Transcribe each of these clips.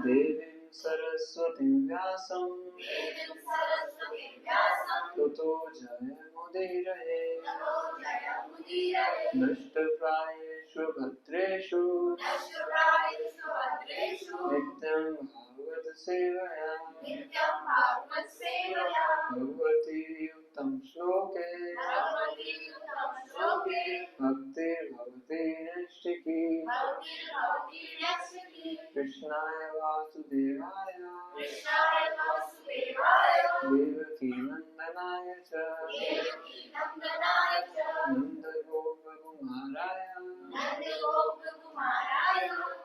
देवीं सरस्वतीं व्यासं ततो जयमुदीरये नष्टप्रायेषु भद्रेषु नित्यं भागवत सेवया भगवती युक्तं श्लोके भक्तिर्भवति नैष्ठिकी कृष्णाय वासुदेवाय देवकी नंदनाय च नंदगोपकुमाराय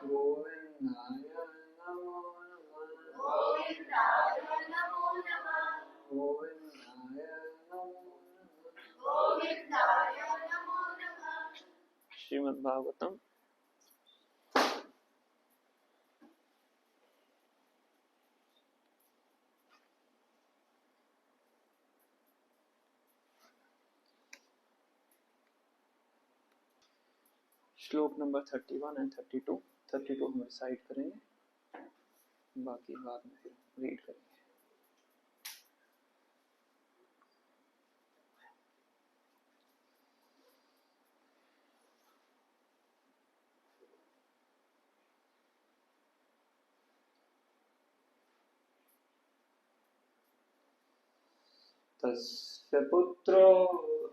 गोविन्दाय नमो नमः गोविन्दाय नमो नमः। श्रीमद् भागवतम श्लोक नंबर 31 एंड 32 हम रिसाइट करेंगे, बाकी बाद में फिर रीड करेंगे। तस्य पुत्रो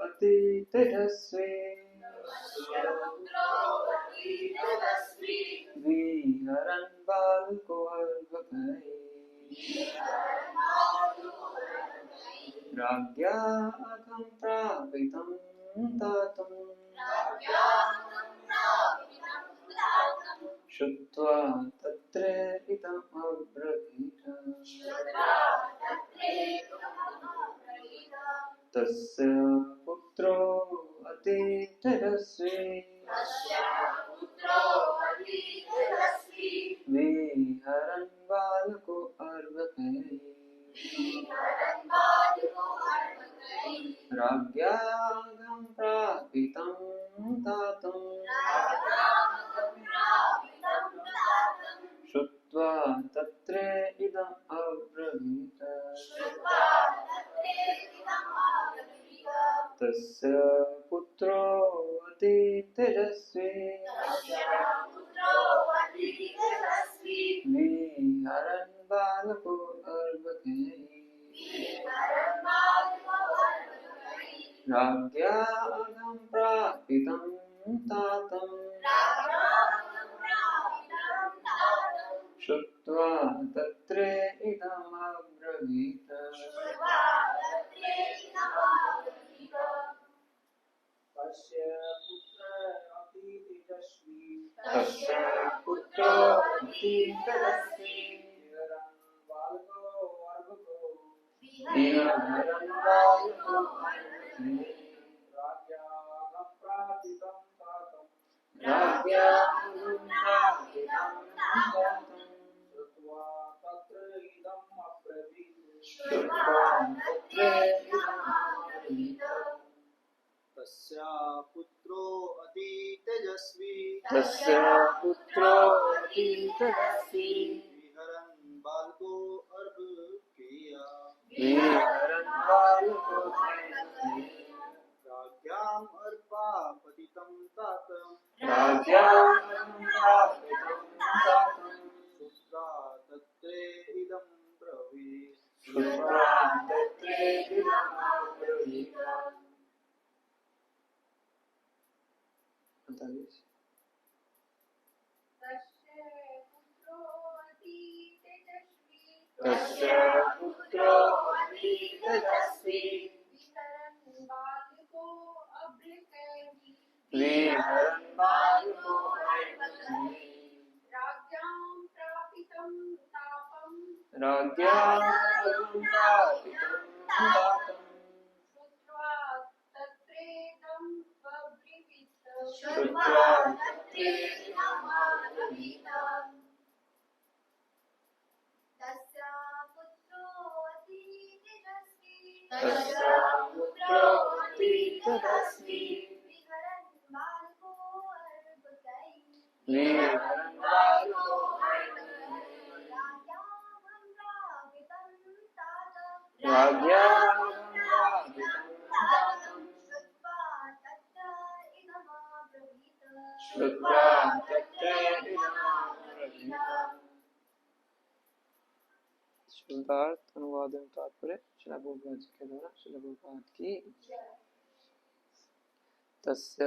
अति तेजस्वी विहरन् बालको अर्भकैः राज्ञा अहं प्रापितं तातुं श्रुत्वा तत्र इदम् अब्रवीत्। तस्य पुत्रो अति तेजस्वी विहरन् बालको अर्भकैः राज्ञा अहं प्रापितं तातुं श्रुत्वा तत्र इदम् अब्रवीत्। तस्य पुत्रो अति तेजस्वी विहरन् बालको अर्भकैः राज्ञा अहं प्रापितं तातुं श्रुत्वा तत्र इदम् अब्रवीत्। तस्य पुत्रो अति तेजस्वी विहरन् बालको राज्ञा अहं प्रापितं तातुं श्रुत्वा तत्र इदम् अब्रवीत्। तस्य पुत्रो अति तेजस्वी विहरन् बालको अर्भकैः राज्ञाम् अर्पापतितं तातं श्रुत्वा तत्र इदम् ब्रवीत्। तस्य पुत्रो अति तेजस्वी विहरन् बालको राज्ञां प्रापितं तापम् श्रुत्वा तत्रेदमब्रवीत् तस्य पुत्रो अति तेजस्वी विहरन् बालको राज्ञां प्रापितं तापम् श्रुत्वा तत्रेदमब्रवीत्। शुद्धार्थ अनुवाद एवं तात्पर्य श्रील प्रभुपाद जी के द्वारा श्रील प्रभुपाद की तस्य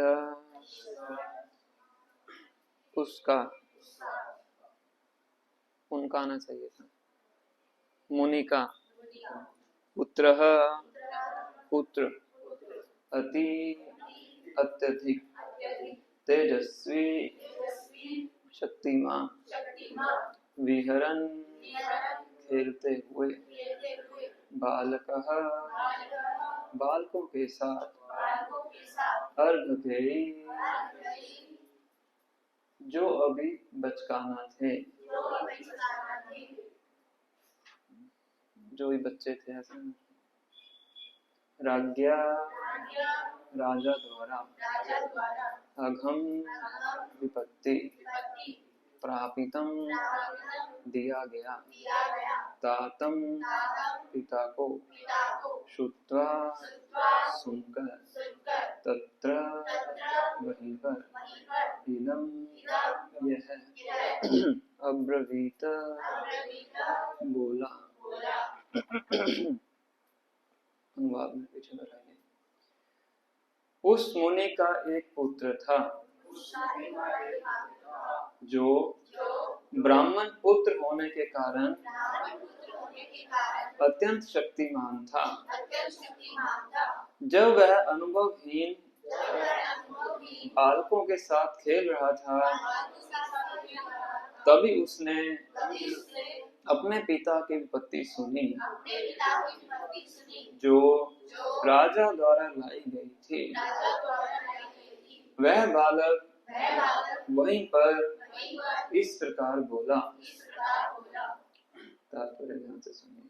उसका उनका आना चाहिए था मुनि का पुत्र पुत्र अति अत्यधिक तेजस्वी शक्तिमान विहरन खेलते हुए बालकः बालकों के साथ अर्घ्येयी जो अभी बचकाना थे जो भी बच्चे थे ऐसे राज्ञा राजा द्वारा अघम विपत्ति प्रापितम दिया गया तातम पिता को श्रुत्वा सुनकर तत्र वहीं पर इदम यह अब्रवीत बोला। अनुवाद में पीछे बताइए। उस मुनि का एक पुत्र था जो ब्राह्मण पुत्र होने के कारण अत्यंत शक्तिमान था। जब वह अनुभवहीन बालकों के साथ खेल रहा था तभी उसने अपने पिता की विपत्ति सुनी जो राजा द्वारा लाई गई थी। वह बालक वहीं पर इस प्रकार बोला। तात्पर्य ध्यान से सुनिए।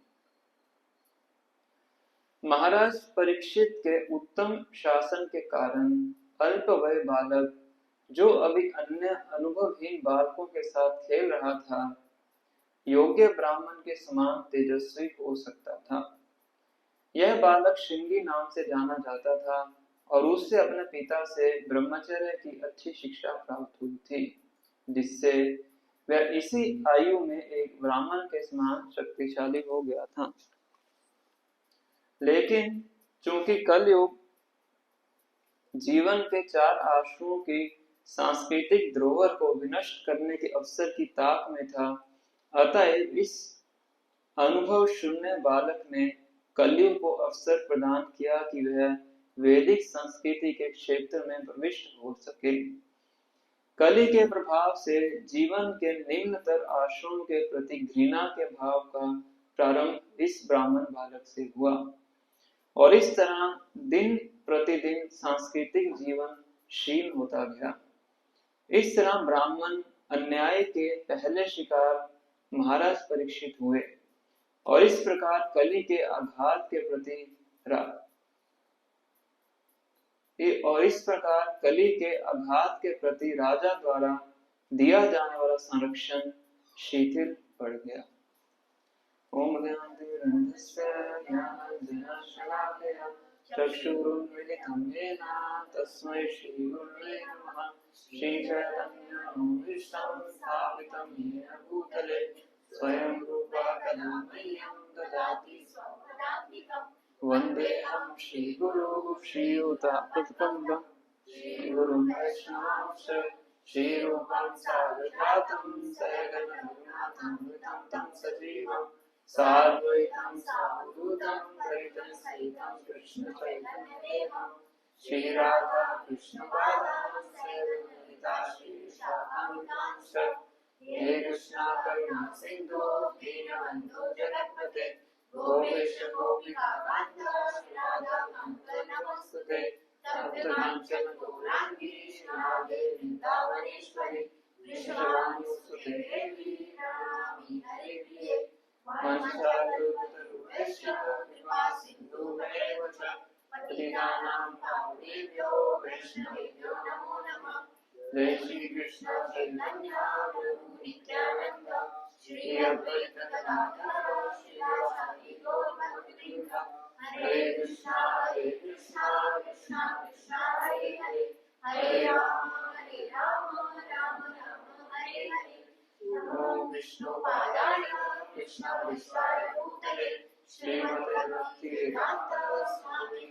महाराज परीक्षित के उत्तम शासन के कारण अल्प वय बालक जो अभी अन्य अनुभवहीन बालकों के साथ खेल रहा था योग्य ब्राह्मण के समान तेजस्वी हो सकता था। यह बालक श्रृंगी नाम से जाना जाता था और उससे अपने पिता से ब्रह्मचर्य की अच्छी शिक्षा प्राप्त हुई थी जिससे वह इसी आयु में एक ब्राह्मण के समान शक्तिशाली हो गया था। लेकिन चूंकि कलयुग जीवन के चार आश्रमों की सांस्कृतिक धरोहर को विनष्ट करने के अवसर की ताक में था, अतएव इस अनुभव शून्य बालक ने कलयुग को अवसर प्रदान किया कि वह वैदिक संस्कृति के क्षेत्र में प्रविष्ट हो सके। कलि के प्रभाव से जीवन के निम्नतर आश्रम के प्रति घृणा के भाव का प्रारंभ इस ब्राह्मण बालक से हुआ और इस तरह दिन प्रतिदिन सांस्कृतिक जीवन क्षीण होता गया। इस तरह ब्राह्मण अन्याय के पहले शिकार महाराज परीक्षित हुए और इस प्रकार कलि के आघात के प्रति राजा द्वारा दिया जाने वाला संरक्षण शिथिल पड़ गया। ओम ज्ञानतिमिरन्धस्य ज्ञानाञ्जनशलाकया चक्षुरुन्मीलितं येन तस्मै श्रीगुरुवे नमः। श्रीचैतन्यमभीष्टं स्थापितं येन भूतले स्वयं रूपा कदा मह्यं ददाति स्वपदान्तिकम्। वन्देऽहं श्रीगुरु श्रीयुतापदकमलं श्रीगुरुं वैष्णवांश्च श्रीरूपं साग्रजातं सहगण रघुनाथं तं सजीवम् साद्वैतं सावधूतं द्वैतं सहितं कृष्ण चैतन्यदेवं श्री राधा कृष्ण पादां सेवन्ता श्री शाखान्वितांश्च हे कृष्णा करुणा सिन्धो दीनबन्धो जगत्पते गोपेश गोपिका कान्त श्री राधा कान्त नमोस्तुते तप्त कांचन गौरांगी राधे वृंदावनेश्वरी वृषभानुसुते देवी नमामि हरे प्रिये वंशावतारूपेश कृपा सिन्धुभैव च पतितानां पावनेभ्यो वैष्णवेभ्यो नमो नमः जय श्री कृष्ण चैतन्य प्रभु नित्यानंद श्री अद्वैत गदाधर श्रीवासादि गौर भक्तवृंद हरे कृष्णा कृष्णा कृष्णा हरे हरे हरे राम राम राम हरे हरे नमो विष्णुपादाय कृष्णपृष्ठाय भूतले श्रीमते भक्तिवेदांत स्वामी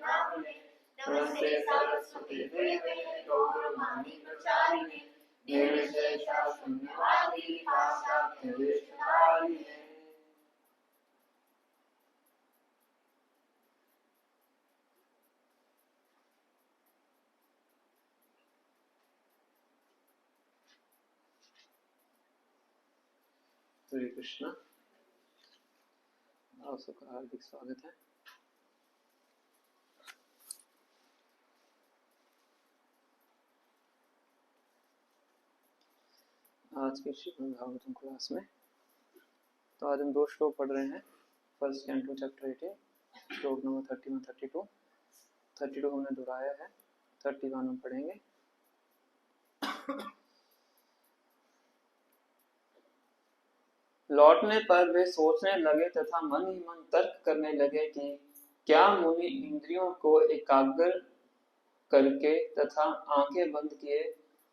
नामिने नमस्ते सरस्वती देवे गौरवाणी प्रचारिणे निर्विशेषा शून्यवादी पाश्चात्य देशकारिणे। हरे कृष्णा, आप सबका हार्दिक स्वागत है। आज के श्रीमद् भागवतम क्लास में तो आज हम 2 श्लोक पढ़ रहे हैं। फर्स्ट कैंटो चैप्टर 18 श्लोक नंबर 31 32 32 हमने दोहराया है, 31 हम पढ़ेंगे। लौटने पर वे सोचने लगे तथा मन ही मन तर्क करने लगे कि क्या मुनि इंद्रियों को एकाग्र करके तथा आंखें बंद किए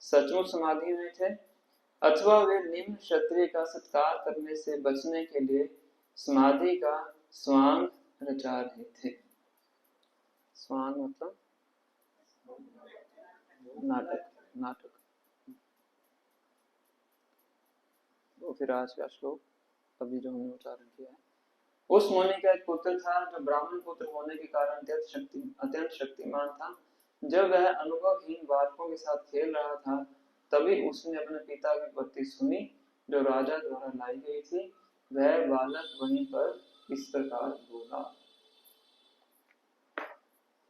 सचमुच समाधि में थे, अथवा वे निम्न क्षत्रिय का सत्कार करने से बचने के लिए समाधि का स्वांग रचा रहे थे। स्वांग मतलब नाटक। तो फिर आज का श्लोक अभी जो हमने उच्चारण किया है। उस मुनि का एक पुत्र था जो ब्राह्मण पुत्र होने के कारण अत्यंत शक्तिमान था। जब वह अनुभवहीन बालकों के साथ खेल रहा था, तभी उसने अपने पिता की बातें सुनी जो राजा द्वारा लाई गई थी। वह बालक वहीं पर इस प्रकार बोला।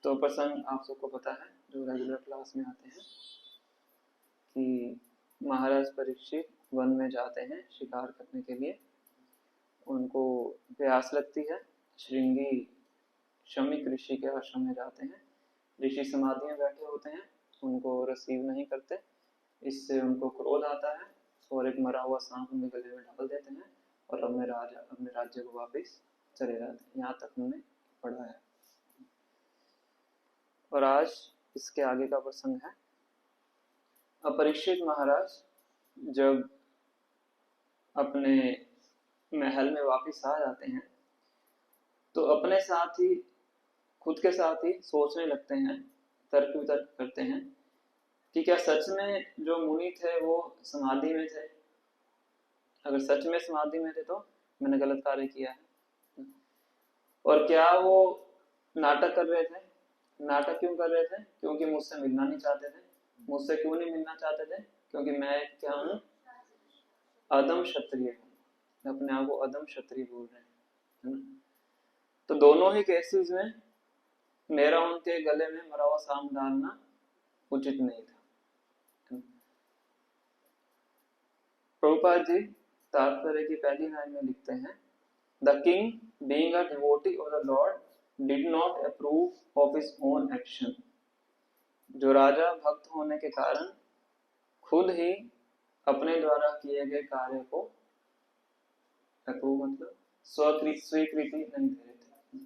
तो प्रसंग आप सबको पता है जो रेगुलर क्लास में आते हैं कि महाराज परीक्षित वन में जाते हैं शिकार करने के लिए। उनको प्यास लगती है। श्रृंगी शमिक ऋषि के आश्रम में जाते हैं। ऋषि समाधि में बैठे होते हैं, उनको रिसीव नहीं करते। इससे उनको क्रोध आता है और एक मरा हुआ सांप उनके गले में डाल देते हैं और अपने राज्य को वापस चले जाते हैं। यहाँ तक हमने पढ़ा है। और आज इसके आगे का प्रसंग है। अपरीक्षित महाराज जब अपने महल में वापस आ जाते हैं तो अपने साथ ही खुद के साथ ही सोचने लगते हैं, तर्क वितर्क करते हैं कि क्या सच में जो मुनि थे वो समाधि में थे। अगर सच में समाधि में थे तो मैंने गलत कार्य किया है। और क्या वो नाटक कर रहे थे। नाटक क्यों कर रहे थे? क्योंकि मुझसे मिलना नहीं चाहते थे। मुझसे क्यों नहीं मिलना चाहते थे? क्योंकि मैं क्या हूँ? अदम क्षत्रिय हूँ। अपने आप को अदम क्षत्रिय बोल रहे हैं। तो दोनों ही केसेस में मेरा उनके गले में मरा हुआ सांप डालना उचित नहीं था। प्रभुपाद जी तात्पर्य की पहली लाइन में लिखते हैं, the king being a devotee of the Lord did not approve of his own action. जो राजा भक्त होने के कारण खुद ही अपने द्वारा किए गए कार्य को अप्रूव मतलब स्वीकृति नहीं दे रहे थे।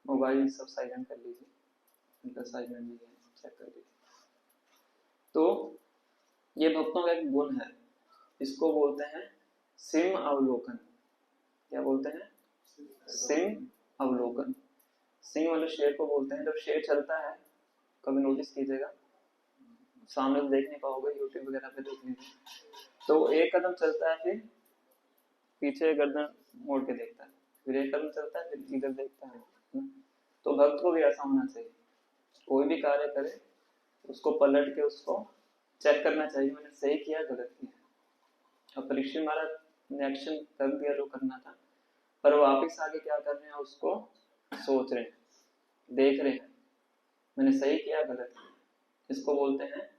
मोबाइल सब साइलेंट कर लीजिए, इनका साइलेंट नहीं है, चेक कर लीजिए। तो ये भक्तों का एक गुण है, इसको बोलते हैं सिम अवलोकन। क्या बोलते हैं? सिम अवलोकन। सिंह मतलब शेर को बोलते हैं। जब शेर चलता है, कभी नोटिस कीजिएगा, सामने तो देख नहीं पाओगे, यूट्यूब वगैरह पे देख लीजिए, तो एक कदम चलता है फिर पीछे गर्दन मोड़ के देखता है, फिर एक कदम चलता है, फिर इधर देखता है। तो भक्त को भी ऐसा होना चाहिए, कोई भी कार्य करे उसको पलट के उसको चेक करना चाहिए, मैंने सही किया गलत किया। अब परीक्षित महाराज ने एक्शन कर दिया जो करना था, पर वापिस आगे क्या कर रहे हैं उसको सोच रहे हैं, देख रहे हैं, मैंने सही किया गलत किया। इसको बोलते हैं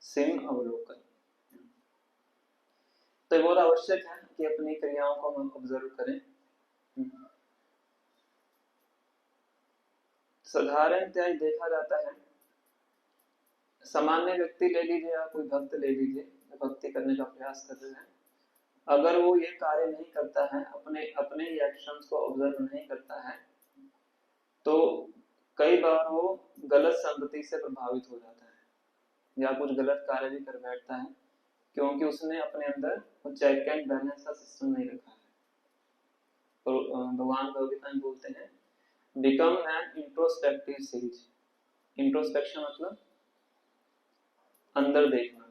सिम अवलोकन। तो बहुत आवश्यक है कि अपनी क्रियाओं को हम ऑब्जर्व करें। साधारणतः देखा जाता है, सामान्य व्यक्ति ले लीजिए या कोई भक्त ले लीजिए, भक्ति करने का प्रयास कर रहे हैं, अगर वो ये कार्य नहीं करता है, अपने अपने ही एक्शंस को ऑब्जर्व नहीं करता है, तो कई बार वो गलत संगति से प्रभावित हो जाता है या कुछ गलत कार्य भी कर बैठता है, क्योंकि उसने अपने अंदर चेक एंड बैलेंस का सिस्टम नहीं रखा है। तो भगवान भगवत गीता बोलते हैं become an introspective says. Introspection मतलब अंदर देखना,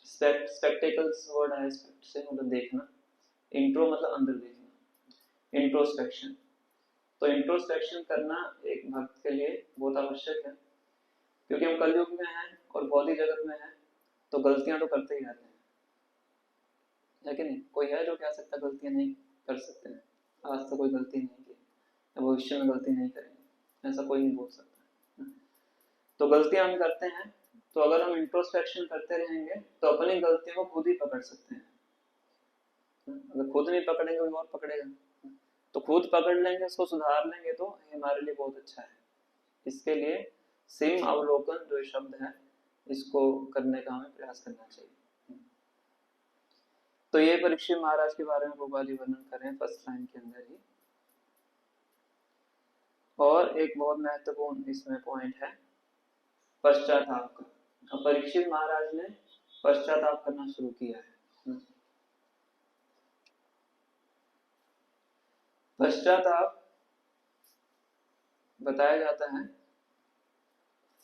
स्पेक्टेकल्स वर्ड है से मतलब देखना, इंट्रो मतलब अंदर देखना, इंट्रोस्पेक्शन। तो इंट्रोस्पेक्शन करना एक भक्त के लिए बहुत आवश्यक है, क्योंकि हम कलयुग में हैं और भौतिक जगत में हैं, तो गलतियां तो करते ही रहते हैं, है कि नहीं? कोई है जो कह सकता गलतियां नहीं कर सकते हैं? आज तो कोई गलती नहीं की, भविष्य में गलती नहीं करेंगे, ऐसा कोई नहीं बोल सकता। तो गलतियां हम करते हैं, तो अगर हम इंट्रोस्पेक्शन करते रहेंगे तो अपनी गलतियों को खुद ही पकड़ सकते हैं। अगर खुद नहीं पकड़ेंगे कोई और पकड़ेगा, तो खुद पकड़ लेंगे, उसको सुधार लेंगे तो हमारे लिए बहुत अच्छा है। इसके लिए सिम अवलोकन जो शब्द है, इसको करने का हमें प्रयास करना चाहिए। तो ये परीक्षित महाराज के बारे में गोपाल जी वर्णन करें फर्स्ट लाइन के अंदर ही। और एक बहुत महत्वपूर्ण इसमें पॉइंट है पश्चाताप का। अब परीक्षित महाराज ने पश्चाताप करना शुरू किया है। पश्चाताप बताया जाता है,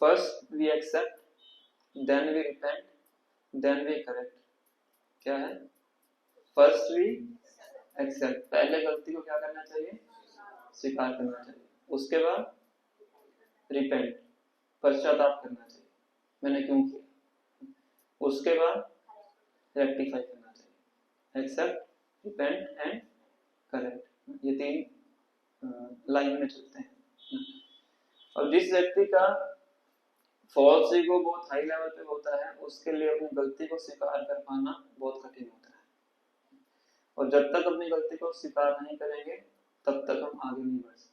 first we accept, then we repent, then we correct. क्या है? फर्स्ट वी एक्सेप्ट, पहले गलती को क्या करना चाहिए? स्वीकार करना चाहिए। उसके बाद रिपेंट, पश्चाताप करना चाहिए, मैंने क्यों किया। उसके बाद रेक्टिफाई करना चाहिए, एक्सेप्ट, रिपेंट एंड करेक्ट। ये तीन लाइन में चलते हैं। और जिस व्यक्ति का फॉल्स ईगो बहुत हाई लेवल पे होता है, उसके लिए अपनी गलती को स्वीकार कर पाना बहुत कठिन होता है। और जब तक अपनी गलती को स्वीकार नहीं करेंगे तब तक हम आगे नहीं बढ़ सकते।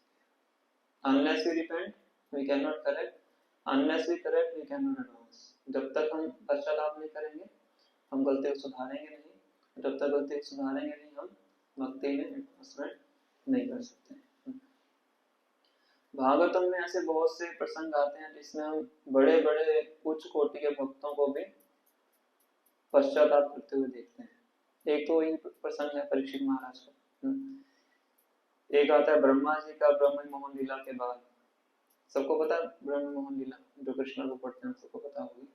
Unless we repent we can not correct, unless we correct we can not advance. जब तक हम पश्चाताप नहीं करेंगे हम गलती को सुधारेंगे नहीं, जब तक गलती को सुधारेंगे नहीं हम भक्ति में एडवांसमेंट नहीं कर सकते। भागवतम में ऐसे बहुत से प्रसंग आते हैं जिसमें हम बड़े बड़े उच्च कोटि के भक्तों को भी पश्चाताप करते हुए देखते हैं। एक तो यही प्रसंग है परीक्षित महाराज का। एक आता है ब्रह्मा जी का ब्रह्म मोहन लीला के बाद। सबको पता है ब्रह्म मोहन लीला, जो कृष्ण को पढ़ते हैं सबको पता होगी।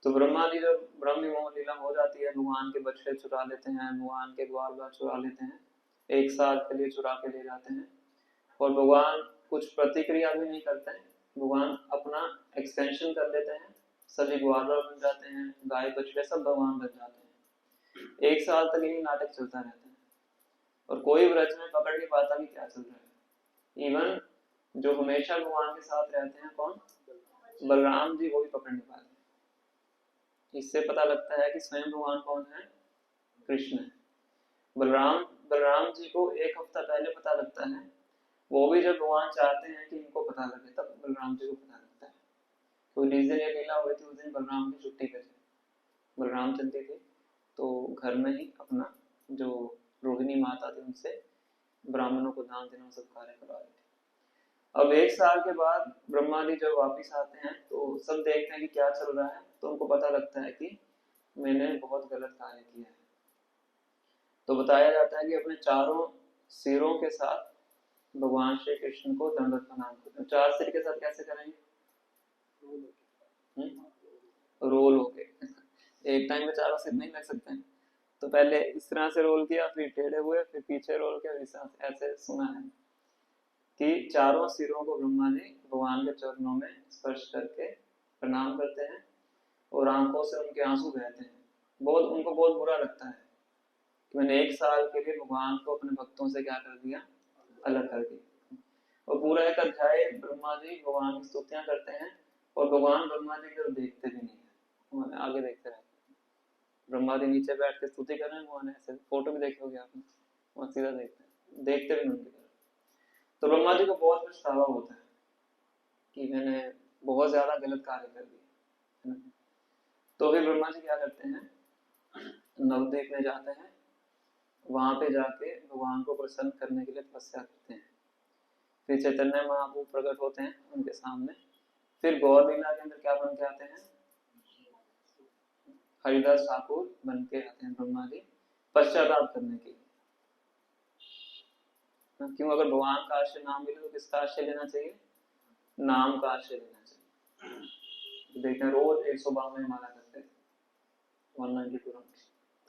तो ब्रह्मा जी जब ब्रह्म मोहन लीला हो जाती है, भगवान के बछड़े चुरा लेते हैं, भगवान के ग्वाल बाल चुरा लेते हैं, 1 साल के लिए चुरा के ले जाते हैं, और भगवान कुछ प्रतिक्रिया भी नहीं करते हैं। भगवान अपना एक्सटेंशन कर लेते हैं, सभी ग्वाल बन जाते हैं, गाय बछड़े सब भगवान बन जाते हैं। 1 साल तक यही नाटक चलता रहता है और कोई ब्रज में पकड़ नहीं पाता कि क्या चल रहा है। इवन जो हमेशा भगवान के साथ रहते हैं कौन? बलराम जी, वो भी पकड़ नहीं पाते। इससे पता लगता है कि स्वयं भगवान कौन है? कृष्ण है। बलराम जी को 1 हफ्ता पहले पता लगता है, वो भी जब भगवान चाहते हैं कि इनको पता लगे तब बलराम जी को पता लगता है। तो जिस दिन ये लीला हुई थी उस दिन बलराम जी छुट्टी पे थे, बलराम चलते थे, तो घर में ही अपना जो रोहिणी माता थी उनसे ब्राह्मणों को दान देना सब कार्य करवा रहे थे। अब 1 साल के बाद ब्रह्मा जी जब वापिस आते हैं तो सब देखते हैं कि क्या चल रहा है, तो उनको पता लगता है कि मैंने बहुत गलत कार्य किया है। तो बताया जाता है कि अपने चारों सिरों के साथ भगवान श्री कृष्ण को दंडवत प्रणाम करते हैं। 4 सिर के साथ कैसे करेंगे? रोल होके। एक टाइम में 4 सिर नहीं लग सकते हैं, तो पहले इस तरह से रोल किया, फिर टेढ़े हुए, फिर पीछे रोल किया, इस तरह से ऐसे सुना है कि चारों सिरों को ब्रह्मा जी भगवान के चरणों में स्पर्श करके प्रणाम करते हैं और आंखों से उनके आंसू बहते हैं। उनको बहुत बुरा लगता है कि मैंने 1 साल के लिए भगवान को अपने भक्तों से क्या कर दिया, अलग कर दिया। और पूरा एक अध्याय ब्रह्मा जी भगवान की स्तुतियां करते हैं और भगवान ब्रह्मा जी को देखते भी नहीं है, आगे देखते रहते हैं। ब्रह्मा जी नीचे बैठ के स्तुति कर रहे हैं, भगवान ऐसे फोटो भी देखे होगे आपने, वहां सीधा देखते हैं, देखते भी नहीं उनकी तरफ। तो ब्रह्मा जी को बहुत पछतावा होता है कि मैंने बहुत ज्यादा गलत कार्य कर दिया, है ना। तो फिर ब्रह्मा जी क्या करते हैं, नवद्वीप में जाते हैं, वहां पे जाके भगवान को प्रसन्न करने के लिए तपस्या करते हैं। फिर चैतन्य महाप्रभु प्रकट होते हैं उनके सामने। फिर गौर लीला के अंदर क्या बन के आते हैं, हरिदास ठाकुर बन के आते हैं ब्रह्मा जी, पश्चाताप करने के लिए। क्यों, अगर भगवान का आश्रय नाम मिले तो किसका आश्रय लेना चाहिए, नाम का आश्रय लेना चाहिए। देखते हैं रोज 152 माला करते थे, 192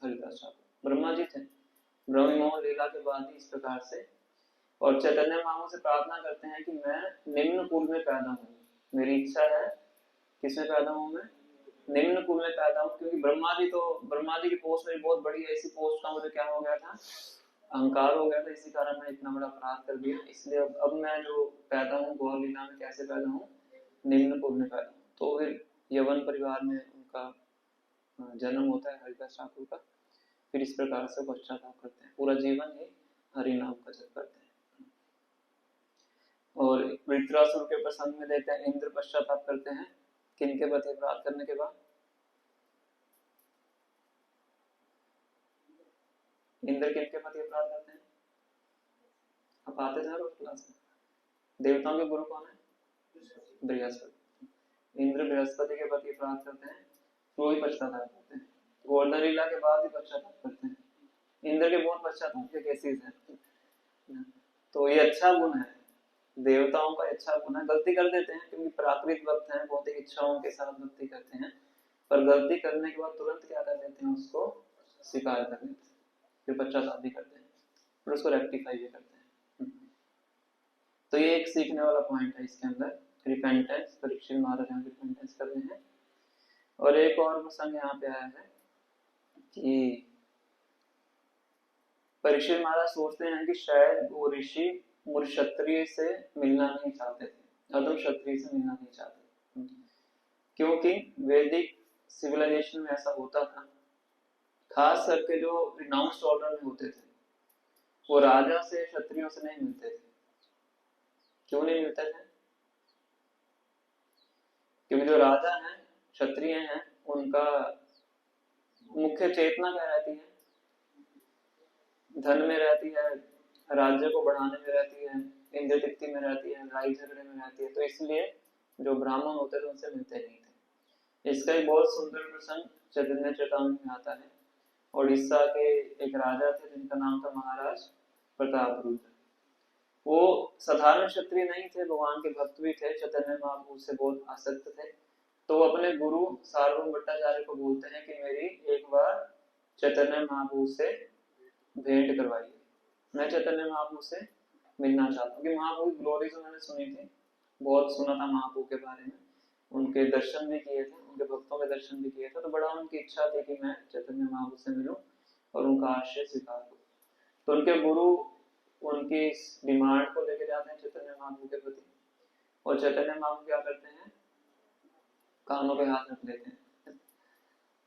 हरिदास ठाकुर ब्रह्मा जी थे। ब्रह्म मोहन लीला के बाद ही इस प्रकार से, और चैतन्य महाप्रभु से प्रार्थना करते हैं कि मैं निम्न कुल में पैदा हूँ, मेरी इच्छा है किसमें पैदा हूँ, मैं निम्न कुल में पैदा हूँ। क्योंकि ब्रह्मा जी की पोस्ट मेरी बहुत बड़ी है, इसी पोस्ट का मुझे क्या हो गया था, अहंकार हो गया था, इसी कारण मैं इतना बड़ा अपराध कर दिया। इसलिए अब मैं जो पैदा हूँ गौर लीला में, कैसे पैदा हूँ, निम्न कुल में पैदा हूँ। तो फिर यवन परिवार में उनका जन्म होता है हरिदास ठाकुर का। फिर इस प्रकार से पश्चाताप करते हैं, पूरा जीवन ही हरि नाम का जप करते हैं। और वृत्रासुर के प्रसंग में देखते हैं इंद्र पश्चाताप करते हैं किनके प्रति अपराध करने के बाद, इंद्र किनके प्रति अपराध करते हैं, आप आते थे रोज क्लास में, देवताओं के गुरु कौन है, बृहस्पति। इंद्र बृहस्पति के प्रति अपराध करते हैं, वो ही पश्चाताप करते हैं। गोवर्धन लीला के बाद ही पश्चाताप करते हैं। इंद्र के बहुत पश्चाताप के केसेस हैं। तो ये अच्छा गुण है, देवताओं का अच्छा गुण है। गलती कर देते हैं क्योंकि प्राकृतिक भक्त हैं, भौतिक इच्छाओं के साथ भक्ति करते हैं, पर गलती करने के बाद तुरंत क्या कर देते हैं, उसको स्वीकार कर लेते हैं, फिर पश्चाताप भी करते हैं, फिर उसको रेक्टिफाई भी करते हैं। तो ये एक सीखने वाला पॉइंट है इसके अंदर, रिपेंटेंस। परीक्षित महाराज यहाँ रिपेंटेंस कर रहे हैं। और एक और प्रसंग यहाँ पे आया है कि परीक्षित महाराज सोचते हैं कि शायद वो ऋषि मूल क्षत्रिय से मिलना नहीं चाहते थे, अधम क्षत्रिय से मिलना नहीं चाहते, क्योंकि वैदिक सिविलाइजेशन में ऐसा होता था, खास करके जो रिनाउंस्ड ऑर्डर में होते थे वो राजा से क्षत्रियों से नहीं मिलते थे। क्यों नहीं मिलते थे, क्योंकि जो राजा हैं, क्षत्रिय हैं, उनका मुख्य चेतना क्या रहती है, धन में रहती है, राज्य को बढ़ाने में रहती है, इंद्र तृप्ति में रहती है, लड़ाई झगड़े में रहती है। तो इसलिए जो ब्राह्मण होते थे उनसे मिलते नहीं थे। इसका एक बहुत सुंदर प्रसंग चैतन्य चेतावनी में आता है। ओडिशा के एक राजा थे जिनका नाम था महाराज प्रताप रुद्र। वो साधारण क्षत्रिय नहीं थे, भगवान के भक्त भी थे, चैतन्य महाप्रभु से बहुत आसक्त थे। तो वो अपने गुरु सार्वभौम भट्टाचार्य को बोलते हैं कि मेरी एक बार चैतन्य महाप्रभु से भेंट करवाइए, मैं चैतन्य महाप्रभु से मिलना चाहता हूँ। कि महाप्रभु की ग्लोरी जो मैंने सुनी थी, बहुत सुना था महाप्रभु के बारे में, उनके दर्शन भी किए थे, उनके भक्तों के दर्शन भी किए थे, तो बड़ा उनकी इच्छा थी कि मैं चैतन्य महाप्रभु से मिलूं और उनका आश्रय स्वीकार करूं। तो उनके गुरु उनकी इस डिमांड को लेकर जाते हैं चैतन्य महाप्रभु के प्रति, और चैतन्य महाप्रभु क्या करते हैं, कानों पे हाथ रख लेते हैं,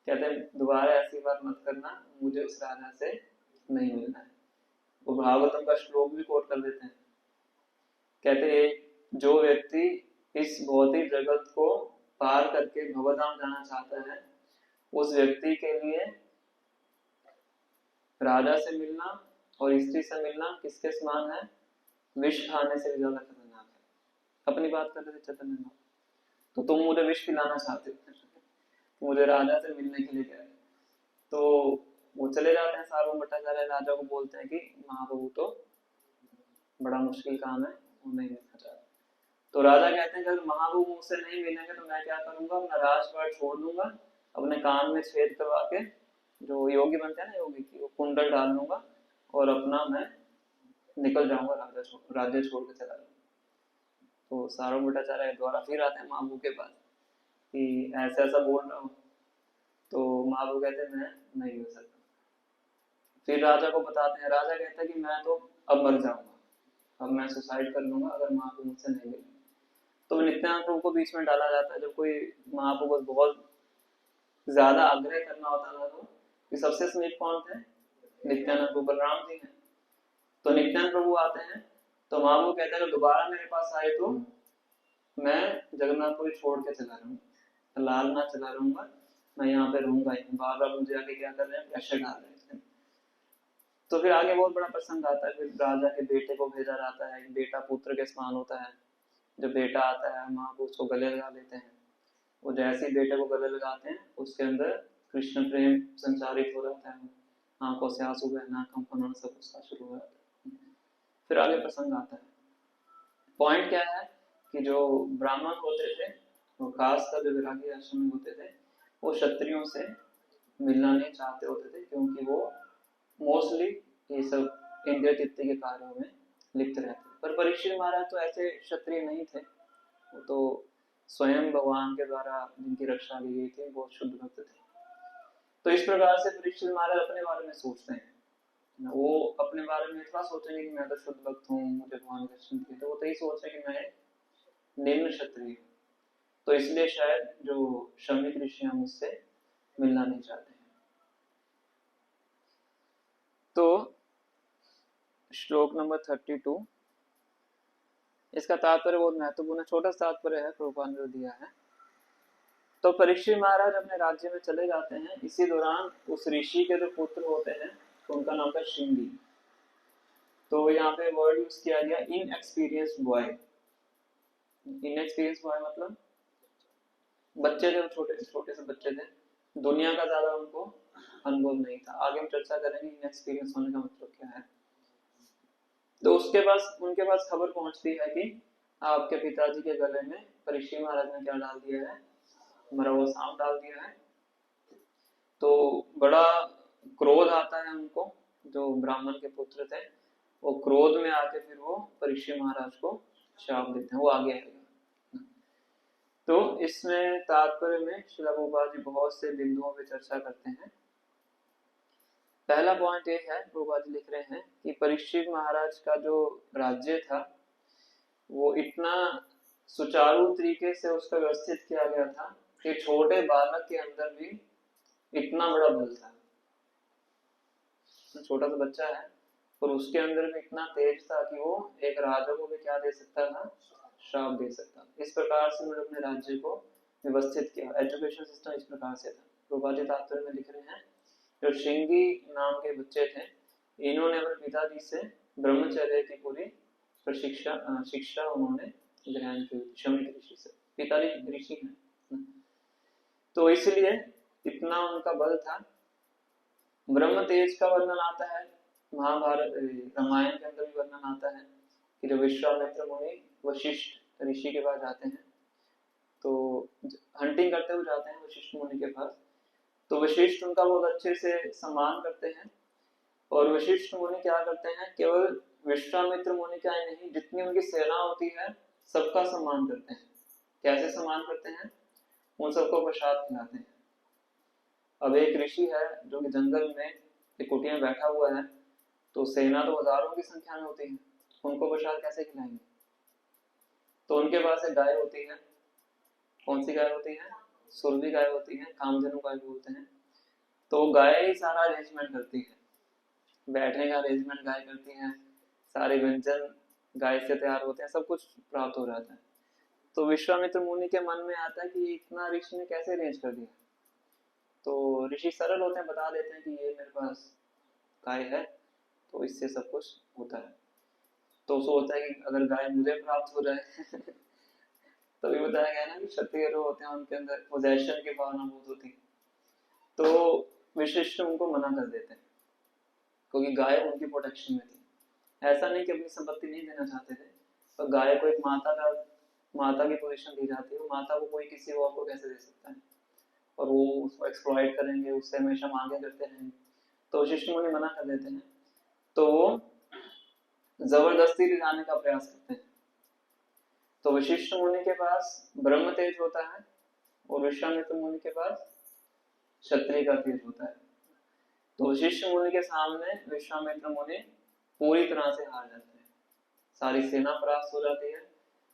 कहते हैं दोबारा ऐसी बात मत करना, मुझे उस राजा से नहीं मिलना है। वो भागवतम का श्लोक भी कोट कर देते हैं, कहते हैं जो व्यक्ति इस भौतिक जगत को पार करके भवधाम जाना चाहता है, उस व्यक्ति के लिए राजा से मिलना और स्त्री से मिलना किसके समान है, विष खाने से भी ज्यादा खतरनाक है। अपनी बात कर रहे थे चैतन्य महाप्रभु, तो तुम मुझे विष पिलाना चाहते हो, मुझे राजा से मिलने के लिए कह रहे। तो वो चले जाते हैं, सार्वभौम भट्टाचार्य राजा को बोलते हैं कि महाप्रभु तो बड़ा मुश्किल काम है, वो नहीं मिलना चाहते। तो राजा कहते हैं अगर महाप्रभु मुझसे नहीं मिलेंगे तो मैं क्या करूंगा, अपना राजपाट छोड़ दूंगा, अपने कान में छेद करवा के जो योगी बनते हैं ना, योगी की, वो कुंडल डाल लूंगा और अपना मैं निकल जाऊंगा, राज्य छोड़ के चला जाऊंगा। तो सारंग भट्टाचार्य द्वारा फिर आते हैं महाबू के पास कि ऐसा ऐसा बोल रहा हूँ। तो महाबू कहते हैं मैं नहीं हो सकता। फिर राजा को बताते हैं, राजा कहता है कि मैं तो अब मर जाऊंगा, अब मैं सुसाइड कर लूंगा अगर महाप्रभु मुझसे नहीं मिले। तो नित्यानंद प्रभु को बीच में डाला जाता है। जब कोई महाप्रभु को बहुत ज्यादा आग्रह करना होता था तो कि सबसे समीप कौन थे, नित्यानंद प्रभु, बलराम जी हैं। तो नित्यानंद प्रभु आते हैं तो महाप्रभु कहते हैं दोबारा मेरे पास आए तो मैं जगन्नाथपुरी छोड़ के चला रहूंगा, लाल ना चला रहूंगा, मैं यहाँ पे रहूंगा ही। बार बार मुझे आके क्या कर रहे हैं, प्रेशर डाल रहे हैं। तो फिर आगे बहुत बड़ा प्रसंग आता है। फिर राजा के बेटे को भेजा जाता है, बेटा पुत्र के समान होता है। जब बेटा आता है माँ को उसको गले लगा लेते हैं। वो जैसे ही बेटे को गले लगाते हैं उसके अंदर कृष्ण प्रेम संचारित हो जाता है, आंखों से आंसू बहना, कंपन होना, सब उसका शुरू हो जाता है। फिर आगे प्रसंग आता है। पॉइंट क्या है कि जो ब्राह्मण होते थे, वो कास्ट का जो विरागी आश्रम में होते थे, वो क्षत्रियों से मिलना नहीं चाहते होते थे, क्योंकि वो मोस्टली ये सब इंद्रिय तृप्ति के कार्यों में लिप्त रहते। पर परीक्षित महाराज तो ऐसे क्षत्रिय नहीं थे, वो तो स्वयं भगवान के द्वारा जिनकी रक्षा की गई थी, बहुत शुद्ध भक्त थे। तो इस प्रकार से परीक्षित महाराज अपने बारे में सोचते हैं। वो अपने बारे में इतना सोचेंगे कि मैं तो शुद्ध भक्त हूँ, मुझे भगवान दर्शन किए, तो वो तो यही सोच रहे कि मैं निम्न क्षत्रिय हूँ। तो इसलिए शायद जो शमिक ऋषि हैं मुझसे मिलना नहीं चाहते हैं। तो श्लोक नंबर 32, इसका तात्पर्य बहुत महत्वपूर्ण, छोटा तात्पर्य है, प्रभुपाद ने दिया है। तो परीक्षित महाराज अपने राज्य में चले जाते हैं। इसी दौरान उस ऋषि के जो पुत्र होते हैं तो उनका नाम था श्रृंगी। तो यहाँ पे वर्ड यूज किया गया इनएक्सपीरियंस्ड बॉय। इनएक्सपीरियंस बॉय मतलब बच्चे थे, छोटे छोटे से बच्चे थे, दुनिया का ज्यादा उनको अनुभव नहीं था। आगे हम चर्चा करेंगे इनएक्सपीरियंस होने का मतलब क्या है। तो उनके पास खबर पहुंचती है कि आपके पिताजी के गले में परीक्षित महाराज ने क्या डाल दिया है, मरा हुआ सांप डाल दिया है। तो बड़ा क्रोध आता है उनको, जो ब्राह्मण के पुत्र थे, वो क्रोध में आके फिर वो परीक्षित महाराज को शाप देते हैं। वो आगे आएगा। तो इसमें तात्पर्य में श्रील प्रभुपाद जी बहुत से बिंदुओं पे चर्चा करते हैं। पहला पॉइंट ये है, प्रभुपाद जी लिख रहे हैं कि परीक्षित महाराज का जो राज्य था वो इतना सुचारू तरीके से उसका व्यवस्थित किया गया था कि छोटे बालक के अंदर भी इतना बड़ा बल था। छोटा सा बच्चा है और उसके अंदर भी इतना तेज था कि वो एक राजा को भी क्या दे सकता था, श्राप दे सकता। इस प्रकार से उन्होंने अपने राज्य को व्यवस्थित किया। एजुकेशन सिस्टम इस प्रकार से था। प्रभुपाद जी तात्पर्य में लिख रहे हैं जो श्रृंगी नाम के बच्चे थे, इन्होंने अपने पिताजी से ब्रह्मचर्य की पूरी शिक्षा उन्होंने ग्रहण की, शमिक ऋषि से। पिताजी ऋषि हैं, तो इसलिए इतना उनका बल था। ब्रह्म तेज का वर्णन आता है महाभारत रामायण के अंदर भी वर्णन आता है कि जब विश्वामित्र मुनि वशिष्ठ ऋषि के पास जाते हैं, तो हंटिंग करते हुए जाते हैं वशिष्ठ मुनि के पास, तो वशिष्ठ उनका बहुत अच्छे से सम्मान करते हैं। और वशिष्ठ मुनि क्या करते हैं, केवल विश्वामित्र मुनि का ही नहीं, जितनी उनकी सेना होती है सबका सम्मान करते हैं। कैसे सम्मान करते हैं, उन सबको प्रसाद खिलाते हैं। अब एक ऋषि है जो कि जंगल में एक कुटिया में बैठा हुआ है, तो सेना तो हजारों की संख्या में होती है, उनको प्रसाद कैसे खिलाएंगे। तो उनके पास एक गाय होती है। कौन सी गाय होती है, सुरभि गाय होती है, कामधेनु गाय बोलते हैं। तो गाय ही सारा अरेंजमेंट करती है, बैठने का अरेंजमेंट गाय करती है, सारे व्यंजन गाय से तैयार होते हैं, सब कुछ प्राप्त हो जाता है। तो विश्वामित्र मुनि के मन में आता है कि इतना ऋषि ने कैसे अरेंज कर दिया। तो ऋषि सरल होते हैं, बता देते हैं कि ये मेरे पास गाय है तो इससे सब कुछ होता है। तो सोचता है कि अगर गाय मुझे प्राप्त हो जाए तो भी बताया गया ना कि क्षत्रिय जो होते हैं उनके अंदर पोजेशन की भावना बहुत होती है। तो विशिष्ट उनको मना कर देते हैं, क्योंकि गाय उनकी प्रोटेक्शन में थी। ऐसा नहीं कि अपनी संपत्ति नहीं देना चाहते थे, पर गाय को एक माता की पोजीशन दी जाती है, माता को कोई किसी और को कैसे दे सकता है। और वो उसको एक्सप्लॉइट करेंगे, उससे हमेशा मांगे करते रहेंगे, तो वशिष्ठ मुनि मना कर देते हैं। तो वो जबरदस्ती ले जाने का प्रयास करते हैं। तो वशिष्ठ मुनि के पास ब्रह्म तेज होता है और विश्वामित्र मुनि के पास क्षत्रिय का तेज होता है। तो वशिष्ठ मुनि के सामने विश्वामित्र मुनि पूरी तरह से हार जाते हैं, सारी सेना परास्त हो जाती है,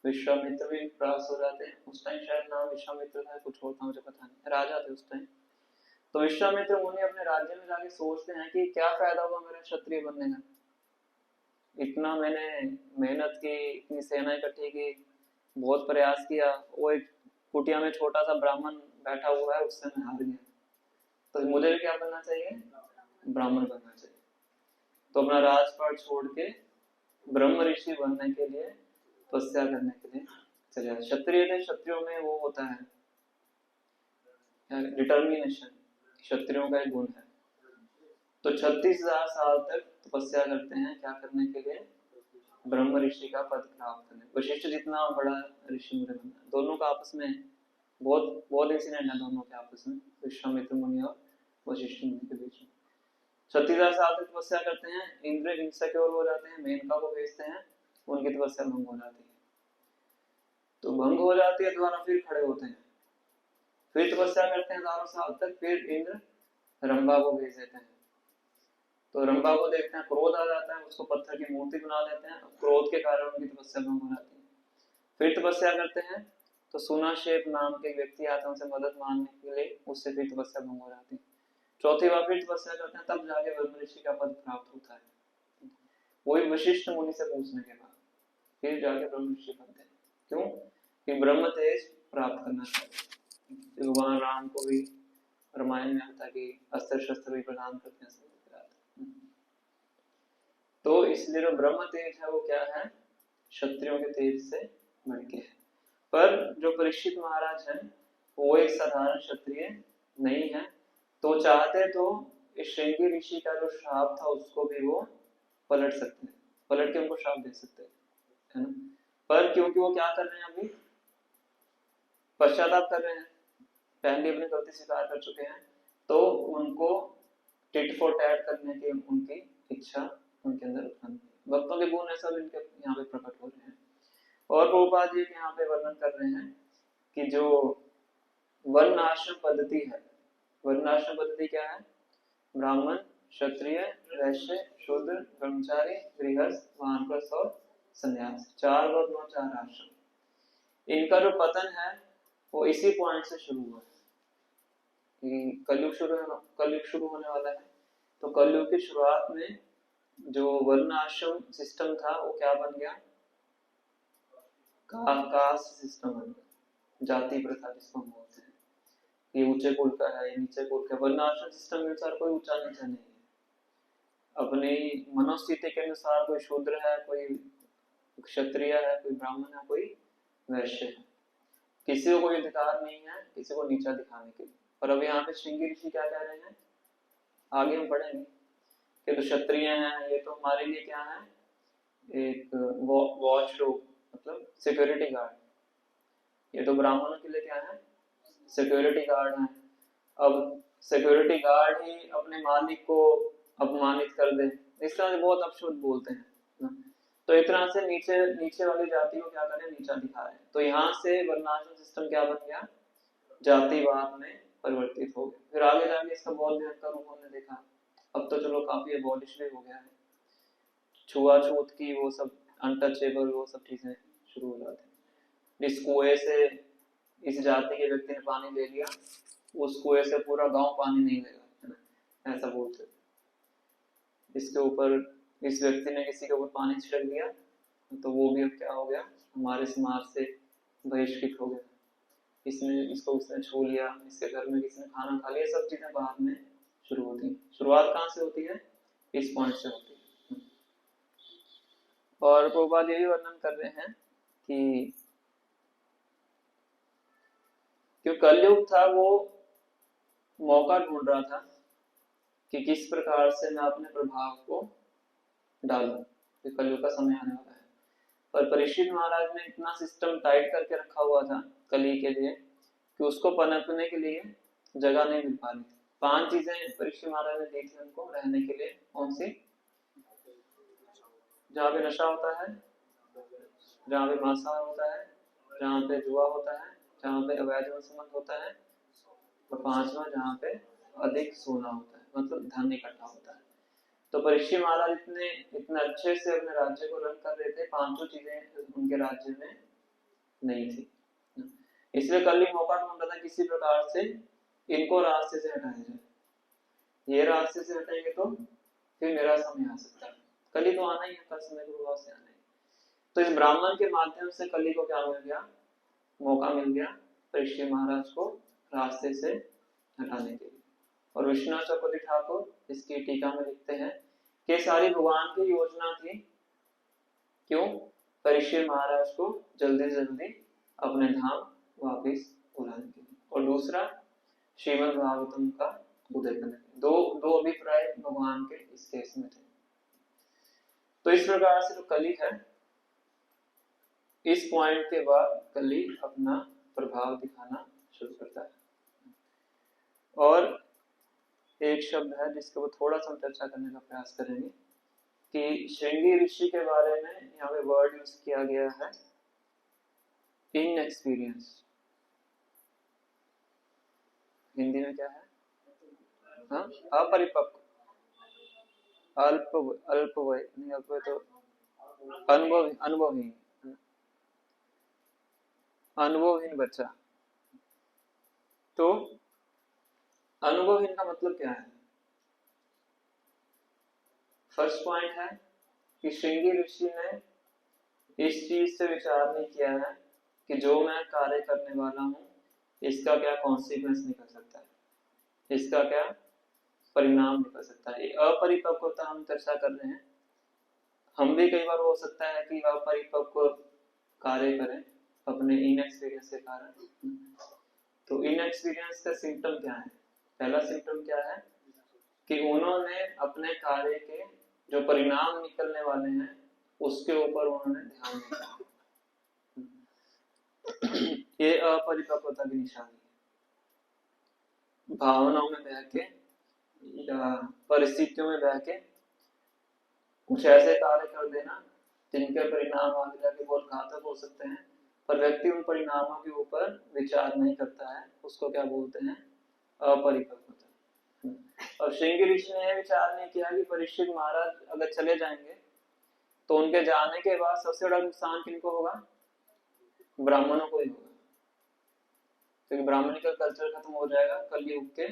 विश्वामित्र भी परास्त हो जाते हैं। उस टाइम शायद नाम विश्वामित्र था, कुछ और था, मुझे पता नहीं, राजा थे उस टाइम। तो विश्वामित्र मुनि अपने राज्य में जाके सोचते हैं कि क्या फायदा हुआ मेरा क्षत्रिय बनने का, इतना मैंने मेहनत की, इतनी सेना इकट्ठी की, बहुत प्रयास किया, वो एक कुटिया में छोटा सा ब्राह्मण बैठा हुआ है, उससे मैं हार गया, तो मुझे भी क्या बनना चाहिए, ब्राह्मण बनना चाहिए। तो अपना राजपाट छोड़ के ब्रह्म ऋषि बनने के लिए, तपस्या करने के लिए चले। क्षत्रिय थे, क्षत्रियों में वो होता है डिटर्मिनेशन, क्षत्रियों का एक गुण है। तो 36,000 साल तक तपस्या करते हैं, क्या करने के लिए, ब्रह्म ऋषि का पद प्राप्त करने। वशिष्ठ जितना बड़ा ऋषि मुनि बनना, दोनों का आपस में बहुत बहुत इंसिडेंट है, दोनों के आपस में, विश्वामित्र मुनि और वशिष्ठ मुनि के बीच में। 36,000 साल तक तपस्या करते हैं, इंद्र इनसिक्योर हो जाते हैं, मेनका को भेजते हैं, उनकी तपस्या भंग हो जाती है। तो भंग हो जाती है, दोबारा फिर खड़े होते हैं, फिर तपस्या करते हैं 1000 साल तक, फिर इंद्र रंभा को भेज देते हैं। तो रंभा को देखते हैं, क्रोध आ जाता है, उसको पत्थर की मूर्ति बना देते हैं, क्रोध के कारण उनकी तपस्या भंग हो जाती है। फिर तपस्या करते हैं, तो सुनाशेप नाम के व्यक्ति आते हैं उनसे मदद मांगने के लिए, उससे फिर तपस्या भंग हो जाती है। चौथी बार फिर तपस्या करते हैं, तब जाके ब्रह्म ऋषि का पद प्राप्त होता है, वही वशिष्ठ मुनि से पूछने के बाद फिर जाके ब्रह्म ऋषि बनते हैं। क्यों? कि ब्रह्म तेज प्राप्त करना चाहिए। भगवान राम को भी रामायण में आता है कि अस्त्र शस्त्र भी प्रदान करते हैं। तो इसलिए जो ब्रह्म तेज है वो क्या है, क्षत्रियों के तेज से बढ़के है। पर जो परीक्षित महाराज हैं वो एक साधारण क्षत्रिय नहीं है, तो चाहते तो इस श्रृंगी ऋषि का जो श्राप था उसको भी वो पलट सकते हैं, पलट के उनको श्राप दे सकते हैं, है ना। पर क्योंकि वो क्या कर रहे हैं, अभी पश्चाताप कर रहे हैं, पहले अपनी गलती स्वीकार कर चुके हैं, तो उनको टिट फॉर टैट करने की उनकी इच्छा उनके अंदर उत्पन्न, भक्तों के गुण ऐसा इनके यहाँ पे प्रकट हो रहे हैं। और प्रभुपाद जी यहाँ पे वर्णन कर रहे हैं कि जो वर्ण आश्रम पद्धति है, वर्ण आश्रम पद्धति क्या है, ब्राह्मण, क्षत्रिय, वैश्य, शूद्र, ब्रह्मचारी, गृहस्थ, वानप्रस्थ और संन्यास, 4 वर्ण और 4 आश्रम। इनका जो पतन है वो इसी पॉइंट से शुरू हुआ है, कलयुग शुरू होने वाला है। तो कलयुग की शुरुआत में जो वर्ण आश्रम सिस्टम था वो क्या बन गया, कास्ट सिस्टम बन गया, जाति प्रथा जिसको हम बोलते हैं। ये ऊंचे कुल का है, ये नीचे कुल का। वर्ण आश्रम सिस्टम के अनुसार कोई ऊंचा नीचा नहीं है, अपनी मनोस्थिति के अनुसार कोई शूद्र है, कोई क्षत्रिय है, कोई ब्राह्मण है, कोई वैश्य है, किसी को कोई अधिकार नहीं है किसी को नीचा दिखाने के लिए। और अब यहाँ पे श्रृंगी ऋषि क्या कह रहे हैं, आगे हम पढ़ेंगे कि तो क्षत्रिय हैं, ये तो हमारे लिए क्या है, एक वॉच डॉग, मतलब सिक्योरिटी गार्ड, ये तो ब्राह्मणों के लिए क्या है, सिक्योरिटी गार्ड है। अब सिक्योरिटी गार्ड ही अपने मालिक को अपमानित कर दे, इस तरह से बहुत अपशब्द बोलते हैं। तो एक तरह से नीचे वाली जाति को क्या करें, नीचा दिखा रहे हैं। तो यहाँ से वर्णाश्रम सिस्टम क्या बन गया, जातिवाद में परिवर्तित हो गया। फिर आगे जाके इसका बहुत भयंकर रूप हमने देखा। अब तो चलो काफी अबॉलिश भी हो गया है, छुआछूत की वो सब अनटचेबल वो सब चीजें शुरू हो जाती है। इस कुएं से इस जाति के व्यक्ति ने पानी ले लिया, उस कुएं से पूरा गांव पानी नहीं लेगा, है ना, ऐसा बोलते। इसके ऊपर इस व्यक्ति ने किसी के ऊपर पानी छिड़क दिया तो वो भी अब क्या हो गया, हमारे समाज से बहिष्कृत हो गया। इसको उसने छू लिया, इसके घर में किसी ने खाना खा लिया, सब चीजें बाद में शुरू होती है। शुरुआत कहाँ से होती है, इस पॉइंट से होती है। और प्रभुपाद यही वर्णन कर रहे हैं कि जो कलयुग था वो मौका ढूंढ रहा था कि किस प्रकार से मैं अपने प्रभाव को डालूं, कलयुग का समय आने वाला है। पर परीक्षित महाराज ने इतना सिस्टम टाइट करके रखा हुआ था कली के लिए कि उसको पनपने के लिए जगह नहीं मिल पा रही थी। 5 चीजें परीक्षित महाराज ने दी थी उनको रहने के लिए। कौन सी? जहाँ पे नशा होता है, जहाँ पे मांसाहार होता है, जहाँ पे जुआ होता है, जहाँ पे अवैध संबंध होता है, और 5वां जहाँ पे अधिक सोना होता है, मतलब धन इकट्ठा होता है। तो परीक्षित महाराज इतने अच्छे से अपने राज्य को रन कर रहे थे, 5 चीजें उनके राज्य में नहीं थी। इसलिए कल ही मौका ढूंढ रहा था किसी प्रकार से इनको रास्ते से हटाया जाए। ये रास्ते से हटाएंगे तो फिर मेरा समय आ सकता है। कली तो आना ही है, कल समय के प्रभाव से आना ही। तो इस ब्राह्मण के माध्यम से कली को क्या मिल गया? मौका मिल गया परीक्षित महाराज को रास्ते से हटाने के लिए। और विश्वनाथ चक्रवर्ती ठाकुर इसकी टीका में लिखते हैं कि सारी भगवान की योजना थी। क्यों? परीक्षित महाराज को जल्दी जल्दी अपने धाम वापिस बुलाने के लिए। और दूसरा श्रीमद् भागवतम का उदय करने। दो अभिप्राय भगवान के इस केस में थे। तो इस प्रकार से जो कली है, इस पॉइंट के बाद कली अपना प्रभाव दिखाना शुरू करता है। और एक शब्द है जिसके ऊपर थोड़ा सा चर्चा करने का प्रयास करेंगे कि श्रृंगी ऋषि के बारे में यहाँ पे वर्ड यूज किया गया है इनएक्सपीरियंस। हिंदी में क्या है? हाँ, अपरिपक्व, अल्पवय नहीं, अल्पवय तो अनुभवहीन बच्चा। तो अनुभवहीन का मतलब क्या है? फर्स्ट पॉइंट है कि श्रृंगी ऋषि ने इस चीज से विचार नहीं किया है कि जो मैं कार्य करने वाला हूं इसका क्या कॉन्सिक्वेंस निकल सकता है, इसका क्या परिणाम निकल सकता है। अपरिपक्वता हम चर्चा कर रहे हैं। हम भी कई बार हो सकता है कि अपरिपक्व कार्य करें अपने इनएक्सपीरियंस के कारण। तो इनएक्सपीरियंस का सिम्टम क्या है? पहला सिम्टम क्या है कि उन्होंने अपने कार्य के जो परिणाम निकलने वाले हैं उसके ऊपर उन्होंने ध्यान नहीं दिया। ये अपरिपक्वता की निशानी है। भावनाओं में बह के या परिस्थितियों में बह के कुछ ऐसे कार्य कर देना जिनके परिणाम आगे जाके बहुत घातक हो सकते हैं, पर व्यक्ति उन परिणामों के ऊपर विचार नहीं करता है, उसको क्या बोलते हैं? अपरिपक्वता। और श्रृंगी ऋषि ने विचार नहीं किया कि परीक्षित महाराज अगर चले जाएंगे तो उनके जाने के बाद सबसे बड़ा नुकसान किनको होगा? ब्राह्मणों को ही होगा, क्योंकि ब्राह्मणी का कल्चर खत्म हो जाएगा कलयुग के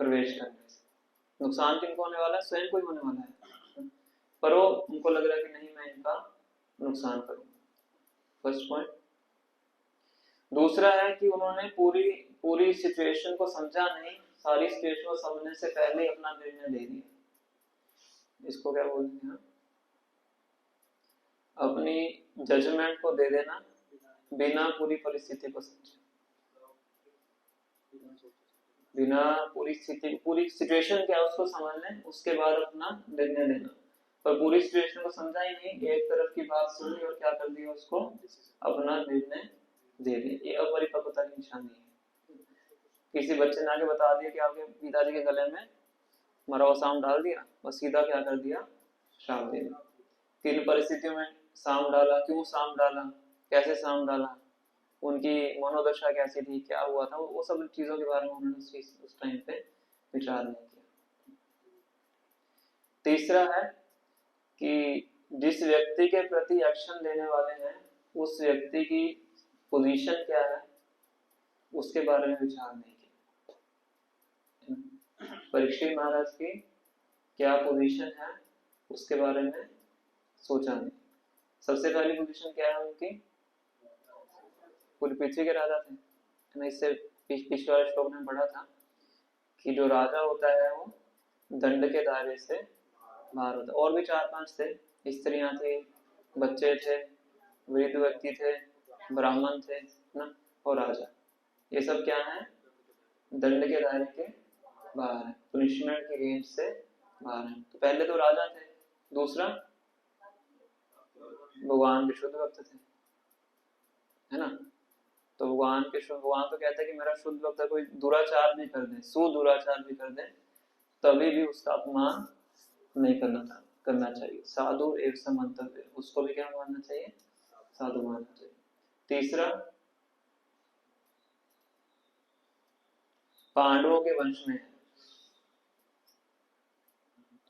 प्रवेश करने से। नुकसान किनको होने वाला है? स्वयं को ही होने वाला है, पर वो उनको लग रहा है कि नहीं, मैं इनका नुकसान करूंगा। First point. दूसरा है कि उन्होंने पूरी सिचुएशन को समझा नहीं, सारी सिचुएशन को समझने से पहले अपना निर्णय ले लिया। इसको क्या बोलते हैं? अपनी जजमेंट को दे देना बिना पूरी परिस्थिति को समझे, बिना पूरी सिचुएशन क्या है उसको समझ लें, उसके बाद अपना निर्णय लेना। पर पूरी सिचुएशन को समझा ही नहीं, एक तरफ की बात सुनी और क्या कर दिया, उसको अपना निर्णय दे दिया। ये अपरिपक्वता की निशानी है। किसी बच्चे ने आगे बता दिया कि आपके पिताजी के गले में मरा हुआ सांप डाल दिया, बस सीधा क्या कर दिया? श्राप दे दिया। किन परिस्थितियों में सांप डाला, क्यों सांप डाला, कैसे सांप डाला, उनकी मनोदशा कैसी थी, क्या हुआ था, वो सब चीजों के बारे में उन्होंने उस टाइम पे विचार नहीं किया। तीसरा है कि जिस व्यक्ति के प्रति एक्शन लेने वाले हैं उस व्यक्ति की पोजीशन क्या है उसके बारे में विचार नहीं किया। परीक्षित महाराज की क्या पोजीशन है उसके बारे में सोचा नहीं। सबसे पहली पोजीशन क्या है उनकी? पूरी पृथ्वी के राजा थे ना। इससे पिछले वाले श्लोक में पढ़ा था कि जो राजा होता है वो दंड के दायरे से बाहर होता है। और भी 4-5 थे, स्त्रियां थी, बच्चे थे, वृद्ध व्यक्ति थे, ब्राह्मण थे ना, और राजा। ये सब क्या है? दंड के दायरे के बाहर है, पनिशमेंट की रेंज से बाहर है। तो पहले तो राजा थे, दूसरा भगवान के शुद्ध भक्त थे, है ना। तो भगवान तो कहते हैं कि मेरा शुद्ध भक्त कोई दुराचार भी कर दे, सुदुराचार भी कर दे, तभी भी उसका अपमान नहीं करना चाहिए। साधु एक समंतव्य, उसको भी क्या मानना चाहिए? साधु मानना चाहिए। तीसरा, पांडवों के वंश में है।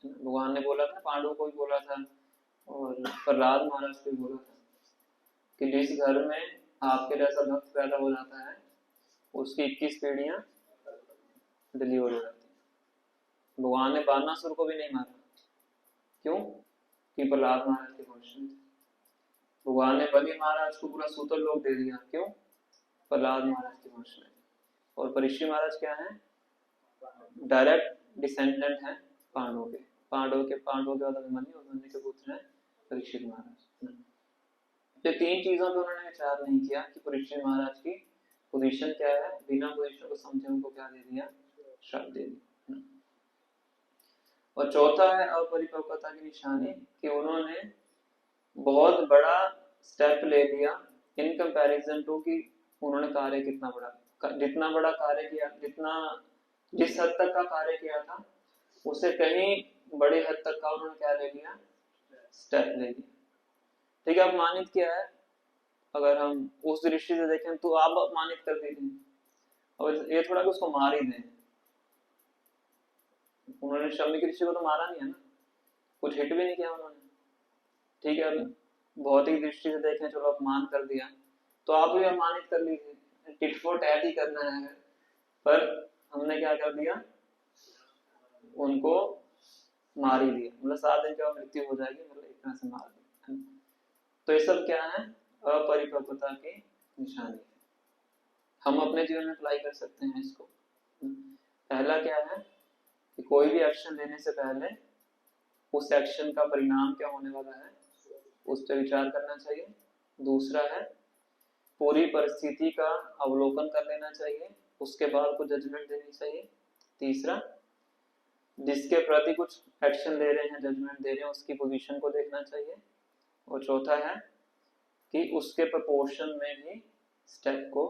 भगवान ने बोला था, पांडवों को भी बोला था और प्रहलाद महाराज को भी बोला था कि जिस घर में आपके जैसा भक्त पैदा हो जाता है उसकी 21 पीढ़ियां डिलीवर हो जाती है। भगवान ने बानासुर को भी नहीं मारा, क्यों? कि प्रहलाद महाराज के वंश में थे। भगवान ने बलि महाराज को पूरा सूतर लोक दे दिया, क्यों? प्रहलाद महाराज के वंश में। और परीक्षित महाराज क्या है? डायरेक्ट डिसेंडेंट है पांडवों के। पांडवों के बाद अभिमन्यु, अभिमन्यु के पुत्र हैं परीक्षित महाराज। तो तीन चीजों पे उन्होंने विचार नहीं किया कि परीक्षित महाराज की पोजीशन क्या है, बिना पोजीशन को समझे उनको क्या दे दिया? श्राप दे दिया। और चौथा है अपरिपक्वता की निशानी, कि उन्होंने बहुत बड़ा स्टेप ले लिया इन कंपैरिजन टू, कि उन्होंने कार्य कितना बड़ा, जितना बड़ा कार्य किया, जिस हद तक का कार्य किया था उसे कहीं बड़े हद तक का उन्होंने क्या ले लिया? स्टेप ले लिया। ठीक है, अपमानित किया है। अगर हम उस दृष्टि से देखें तो आप अपमानित कर दीजिए, और ये थोड़ा कि उसको मार ही दें। उन्होंने शम्य ऋषि को तो मारा नहीं है ना, कुछ हिट भी नहीं किया उन्होंने। ठीक है, भौतिक दृष्टि से देखें, चलो अपमान कर दिया, तो आप भी अपमानित कर लीजिए, टिट फॉर टैट ही करना है। पर हमने क्या कर दिया? उनको मार ही दिया, मतलब 7 दिन के बाद मृत्यु हो जाएगी, मतलब एक तरह से मार दिया। तो ये सब क्या है? अपरिपक्वता की निशानी है। हम अपने जीवन में अप्लाई कर सकते हैं इसको। पहला क्या है कि कोई भी एक्शन लेने से पहले उस एक्शन का परिणाम क्या होने वाला है उस पर विचार करना चाहिए। दूसरा है पूरी परिस्थिति का अवलोकन कर लेना चाहिए, उसके बाद कुछ जजमेंट देनी चाहिए। तीसरा, जिसके प्रति कुछ एक्शन ले रहे हैं, जजमेंट दे रहे हैं, उसकी पोजीशन को देखना चाहिए। और चौथा है कि उसके प्रपोर्शन में भी स्टेप को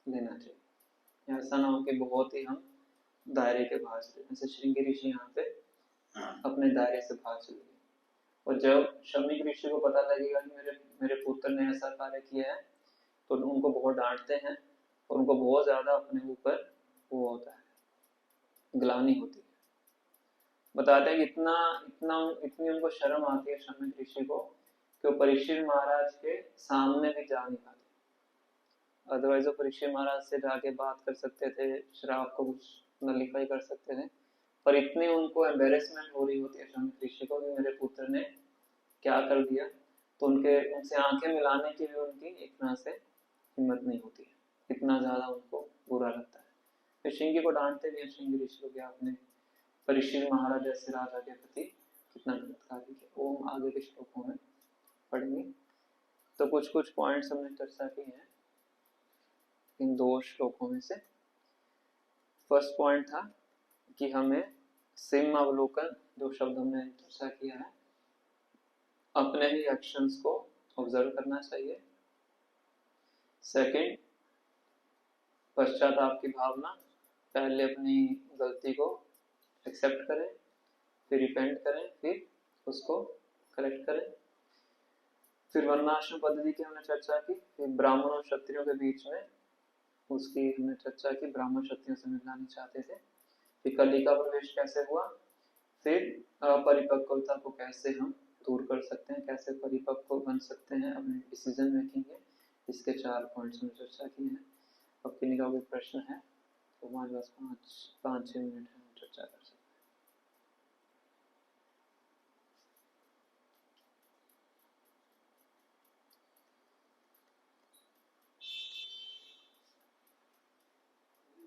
लेना चाहिए। ऐसा ना हो कि बहुत ही हम दायरे के बाहर चले, जैसे श्रृंगी ऋषि यहाँ पे अपने दायरे से बाहर चले गए। और जब शम्य ऋषि को पता लगेगा कि मेरे पुत्र ने ऐसा कार्य किया है, तो उनको बहुत डांटते हैं और उनको बहुत ज्यादा अपने ऊपर वो होता है, ग्लानि होती है। बताते हैं कि इतनी उनको शर्म आती है शम्य ऋषि को कि वो परीक्षित महाराज के सामने भी जा नहीं पाते। अदरवाइज वो परीक्षित महाराज से जाके बात कर सकते थे, श्राप को कुछ नलिफाई कर सकते थे, पर इतनी उनको एम्बेरसमेंट हो रही होती है शम्य ऋषि को कि मेरे पुत्र ने क्या कर दिया, तो उनसे आंखें मिलाने की भी उनकी एक तरह से हिम्मत नहीं होती है, इतना ज्यादा उनको बुरा लगता है। फिर श्रृंगी को डांटते भी हैं श्रृंगी ऋषि को, आपने परीक्षित महाराज जैसे राजा के प्रति कितना गलत कार्य किया। वो हम आगे के श्लोकों में पढ़ेंगे। तो कुछ पॉइंट्स हमने चर्चा की हैं इन 2 श्लोकों में से। फर्स्ट पॉइंट था कि हमें सिम अवलोकन, जो शब्द हमने चर्चा किया है, अपने ही एक्शंस को ऑब्जर्व करना चाहिए। सेकंड, पश्चाताप की भावना, पहले अपनी गलती को एक्सेप्ट करें, फिर रिपेंट करें, फिर उसको करेक्ट करें। फिर वर्णाश्रम पद्धति की हमने चर्चा की। फिर ब्राह्मण और क्षत्रियों के बीच में उसकी हमने चर्चा की, ब्राह्मण क्षत्रियों से मिलना नहीं चाहते थे। फिर कली का प्रवेश कैसे हुआ, फिर अपरिपक्वता को कैसे हम दूर कर सकते हैं, कैसे परिपक्व बन सकते हैं अपने डिसीजन मेकिंग में, इसके 4 पॉइंट्स में चर्चा की है। अब किन्हीं का कोई प्रश्न है तो हमारे पास 5-6 मिनट है, हम चर्चा कर सकते हैं।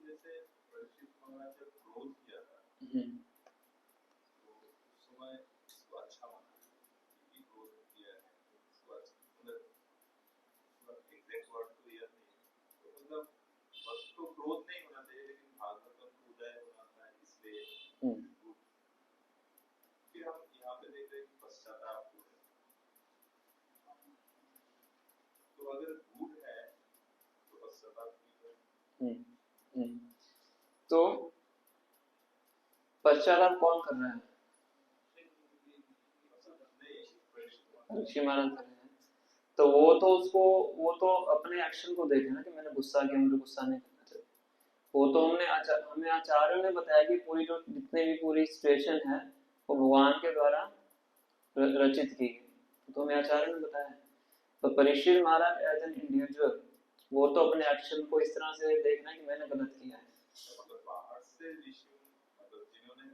जैसे परीक्षित महाराज जब क्रोध किया था, तो उस समय इसको अच्छा माना कि क्रोध किया है, इसको मतलब एग्जैक्ट वर्ड तो याद नहीं, तो मतलब बस तो क्रोध नहीं होना चाहिए, लेकिन भागवतम को उदय होना था, इसलिए फिर हम यहाँ पे देख रहे हैं कि पश्चाताप हो रहा है। तो अगर गुड है तो पश्चाताप हम्म। तो पश्चाताप कौन कर रहा है? ऋषि महाराज कर रहे हैं। तो वो तो अपने एक्शन को देखे ना कि मैंने गुस्सा किया, मुझे गुस्सा नहीं करना चाहिए। वो तो हमें आचार्यों ने बताया कि पूरी जो जितने भी पूरी सिचुएशन है वो भगवान के द्वारा रचित की गई, तो हमें आचार्य ने बताया। तो परीक्षित महाराज एज एन इंडिविजुअल वो तो अपने एक्शन को इस तरह से देखना कि मैंने गलत किया है। बाहर से ऋषि मतलब जिन्होंने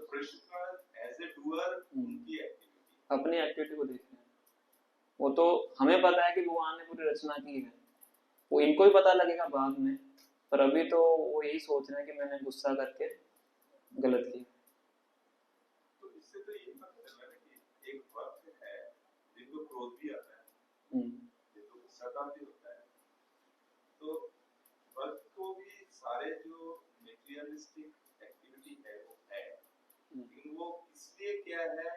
परीक्षित महाराज एज ए डूअर उनकी एक्टिविटी अपनी एक्टिविटी को देखना है। वो तो हमें पता है कि भगवान ने पूरी रचना की है, वो इनको ही पता लगेगा बाद में, पर अभी तो वो यही सोच रहे हैं कि मैंने गुस्सा करके गलत किया। तो इससे तो ये पता चल रहा है कि एक वक्त है जिनको क्रोध भी आता है, जिनको गुस्सा भी होता है, तो वक्त को भी सारे जो मटेरियलिस्टिक एक्टिविटी है वो है, लेकिन वो इसलिए क्या है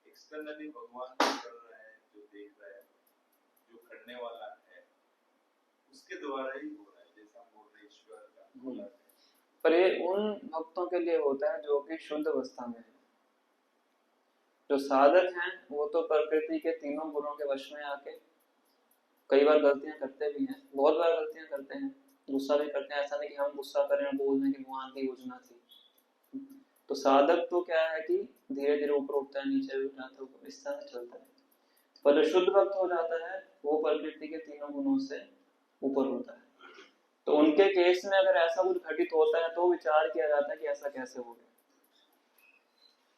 एक्सटर्नली भगवान जो कर रहा है, जो देख रहा है, जो करने वाला है उसके द्वारा ही हो रहा है, जैसा ईश्वर का बोला है। पर ये उन भक्तों के लिए होता है जो कि शुद्ध अवस्था में है। जो साधक हैं वो तो प्रकृति के तीनों गुणों के वश में आके कई बार गलतियां करते भी हैं, बहुत बार गलतियां करते हैं, गुस्सा भी करते हैं। ऐसा नहीं कि हम गुस्सा करें और बोल दें कि भगवान की योजना थी। तो साधक तो क्या है कि धीरे धीरे ऊपर उठता है, नीचे भी जाता है, इस तरह से चलता है। पर जो शुद्ध भक्त हो जाता है वो प्रकृति के तीनों गुणों से ऊपर होता है। तो उनके केस में अगर ऐसा कुछ घटित होता है तो विचार किया जाता है कि ऐसा कैसे हो गया,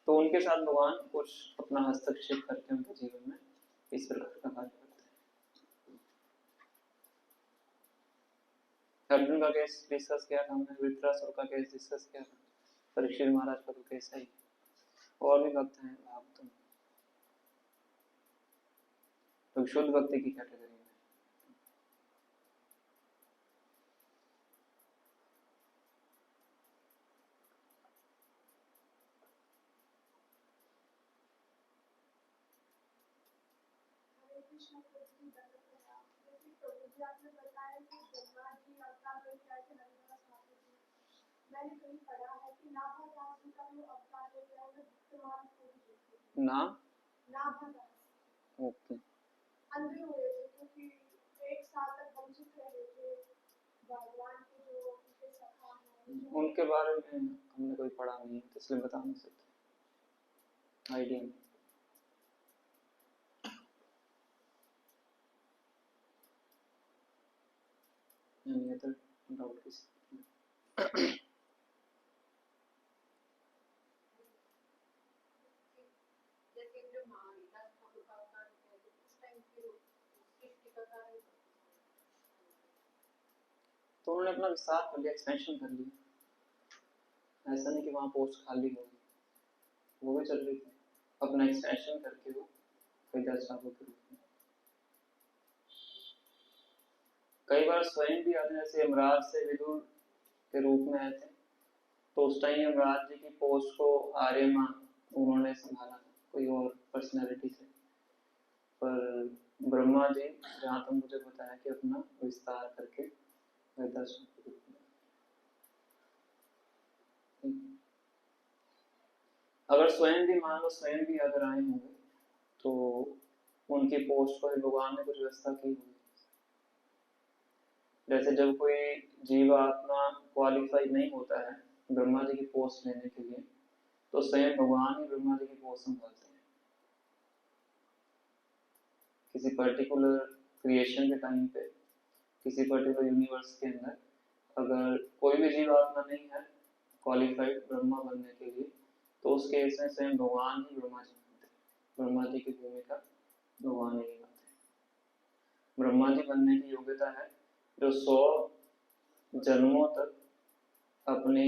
तो उनके साथ भगवान कुछ अपना हस्तक्षेप करके उनके जीवन में इस प्रकार का कार्य करते हैं। अर्जुन का केस डिस्कस किया था हमने, वृत्रासुर का केस डिस्कस किया था, परीक्षित महाराज का तो केस है। और भी भक्त हैं आप तो शुद्ध भक्ति की कैटेगरी में। मैंने कहीं पढ़ा है कि नाभादास जी का जो अवतार लेकर आए भक्तवान को भी देखते नाम नाभादास ओके अंधे हुए थे क्योंकि 1 साल तक वंचित रहे थे भगवान के जो उनके सखा हैं। उनके बारे में हमने कोई पढ़ा नहीं है, इसलिए बता नहीं सकते, आइडिया नहीं। Any other doubt is तो उन्होंने अपना विस्तार कर लिया, एक्सपेंशन कर लिया। ऐसा नहीं कि वहां पोस्ट खाली होगी, वो भी चल रही थी, अपना एक्सपेंशन करके वो वेदाचार्य के रूप में। कई बार स्वयं भी आते, जैसे यमराज से विदुर के रूप में आए थे, तो उस टाइम यमराज जी की पोस्ट को आर्यमा उन्होंने संभाला, कोई और पर्सनैलिटी से। पर ब्रह्मा जी जहाँ तक मुझे पता है कि अपना विस्तार करके वेदाचार्य के रूप में। अगर स्वयं भी मान लो, स्वयं भी अगर आए होंगे तो उनकी पोस्ट पर भगवान ने कुछ व्यवस्था की होगी। जैसे जब कोई जीवात्मा क्वालिफाई नहीं होता है ब्रह्मा जी की पोस्ट लेने के लिए, तो स्वयं भगवान ही ब्रह्मा जी की पोस्ट संभालते हैं। किसी पर्टिकुलर क्रिएशन के टाइम पे, किसी पर्टिकुलर यूनिवर्स के अंदर अगर कोई भी जीवात्मा नहीं है क्वालिफाइड ब्रह्मा बनने के लिए, तो उस केस में स्वयं भगवान ही ब्रह्मा जी बनते हैं। ब्रह्मा जी की भूमिका भगवान ही निभाते हैं। ब्रह्मा जी बनने की योग्यता है जो 100 जन्मों तक अपने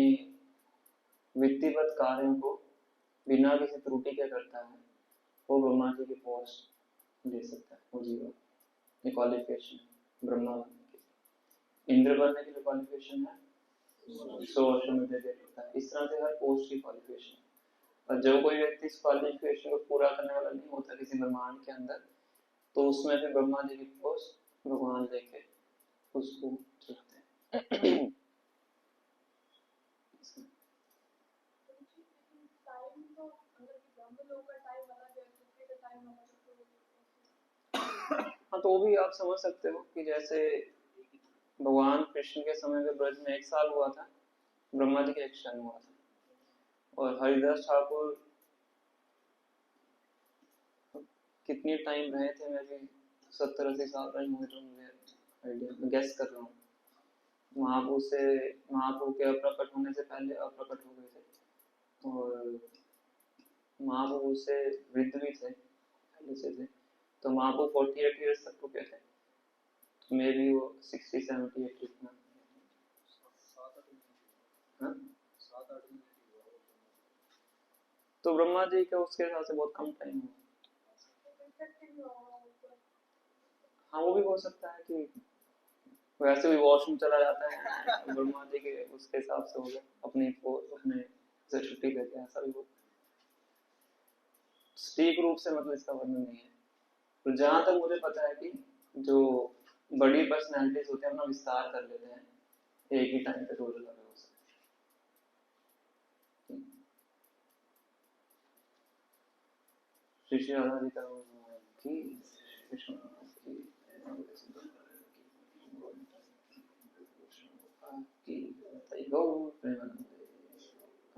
विधिवत कार्यों को बिना किसी त्रुटि के करता है, वो ब्रह्मा जी की पोस्ट ले सकता है। वो जीवन ये क्वालिफिकेशन ब्रह्मा बनने के लिए। इंद्र बनने के लिए क्वालिफिकेशन है 100 वर्ष में दे देता है। इस तरह से हर पोस्ट की क्वालिफिकेशन। और जब कोई व्यक्ति इस क्वालिफिकेशन को पूरा करने वाला नहीं होता किसी ब्रह्मांड के अंदर, तो उसमें फिर ब्रह्मा जी की पोस्ट भगवान लेके उसको देखते हैं। टाइम तो मतलब कि ब्रह्म लोक का टाइम अलग है, पृथ्वी का टाइम अलग है, तो हाँ, तो भी आप समझ सकते हो कि जैसे भगवान कृष्ण के समय में ब्रज में 1 साल हुआ था, ब्रह्मा जी के 1 क्षण हुआ था, और हरिदास ठाकुर कितनी टाइम रहे थे, मैं भी 70-80 साल रहे होंगे, तो मुझे आइडिया, गैस कर रहा हूँ। महाप्रभु के अप्रकट होने से पहले अप्रकट हो गए थे, और महाप्रभु से वृद्ध भी थे, पहले से थे, तो महाप्रभु 48 ईयर्स तक रुके थे, तो मे बी वो 60-70 इतना। हाँ? तो ब्रह्मा जी का उसके हिसाब से बहुत कम टाइम हुआ। हाँ, वो भी हो सकता है कि वैसे भी वॉशरूम चला जाता है, ब्रह्मा जी के उसके हिसाब से हो गया, अपने से छुट्टी लेते हैं, ऐसा भी हो। सटीक रूप से मतलब इसका वर्णन नहीं है, तो जहां तक मुझे पता है कि जो बड़ी पर्सनैलिटीज होते हैं अपना विस्तार कर लेते हैं, एक ही टाइम पे 2 जगह पे हो सकते हैं। श्री श्री राधा जी का